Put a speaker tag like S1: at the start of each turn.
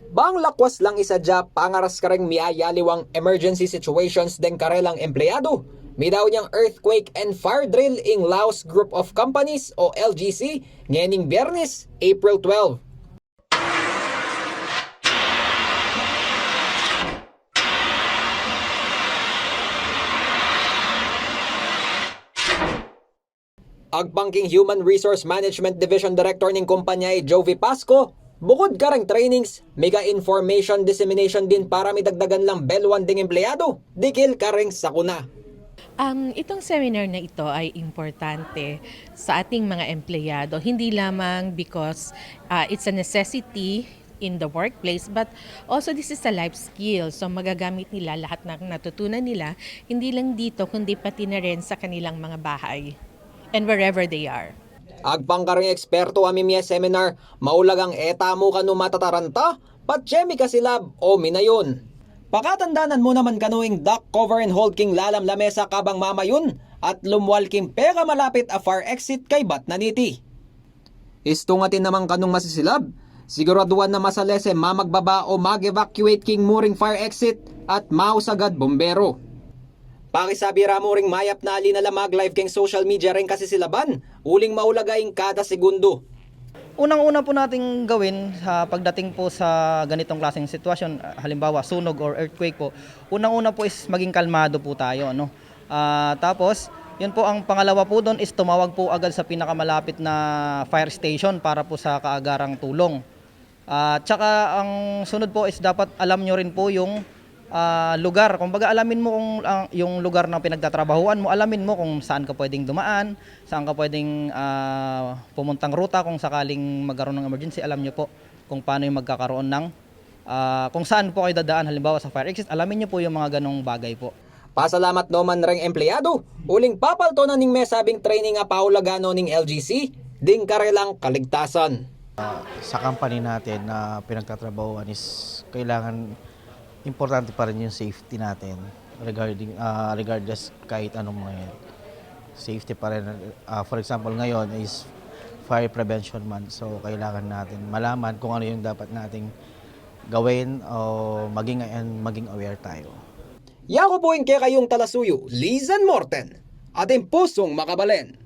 S1: Bang lakwas lang isadya pangaras kareng miayaliwang emergency situations den karelang empleyado. Midaw niyang earthquake and fire drill ing Laos Group of Companies o LGC ngening Biyernes, April 12. Agpangking Human Resource Management Division Director ning kumpanya Jovi Pasco, bukod karang trainings, mega information dissemination din para midagdagan lang belwan ding empleyado, dikil kareng sakuna.
S2: Itong seminar na ito ay importante sa ating mga empleyado, hindi lamang because it's a necessity in the workplace, but also this is a life skill. So magagamit nila lahat ng natutunan nila, hindi lang dito kundi pati na rin sa kanilang mga bahay and wherever they are.
S1: Agpangkaring eksperto amimya seminar, maulagang etamo kanu matataranta, patsyemi kasilab o minayon. Pakatandanan mo naman kanuing duck cover and hold king lalam lamesa kabang mamayon at lumwal king pega malapit a far exit kay bat naniti. Istungatin naman kanung masisilab, siguraduhan na masalese mamagbaba o mag-evacuate king muring fire exit at mausagad bombero. Pakisabi ramo ring mayap na alinala mag-live king social media rin kasi silaban, uling maulagaing kada segundo.
S3: Unang-una po nating gawin sa pagdating po sa ganitong klaseng sitwasyon, halimbawa sunog or earthquake po, unang-una po is maging kalmado po tayo. No? Tapos, yun po ang pangalawa po doon is tumawag po agad sa pinakamalapit na fire station para po sa kaagarang tulong. Tsaka ang sunod po is dapat alam nyo rin po yung lugar. Kumbaga alamin mo kung yung lugar na pinagtatrabahuan mo, alamin mo kung saan ka pwedeng dumaan, saan ka pwedeng pumuntang ruta kung sakaling magkaroon ng emergency. Alam nyo po kung paano yung magkakaroon ng kung saan po kayo dadaan, halimbawa sa fire exit, alamin nyo po yung mga ganong bagay po.
S1: Pasalamat naman ring empleyado, uling papalto na ning mesabing training nga paulagano ning LGC, ding karelang kaligtasan.
S4: Sa company natin na pinagtatrabahuan is kailangan importante pa rin yung safety natin regardless kahit anong mangyayari. Safety pa rin. For example, ngayon is Fire Prevention Month. So, kailangan natin malaman kung ano yung dapat nating gawin o maging aware tayo.
S1: Yako po kayong talasuyo, Lizan Morten, ating pusong makabalen.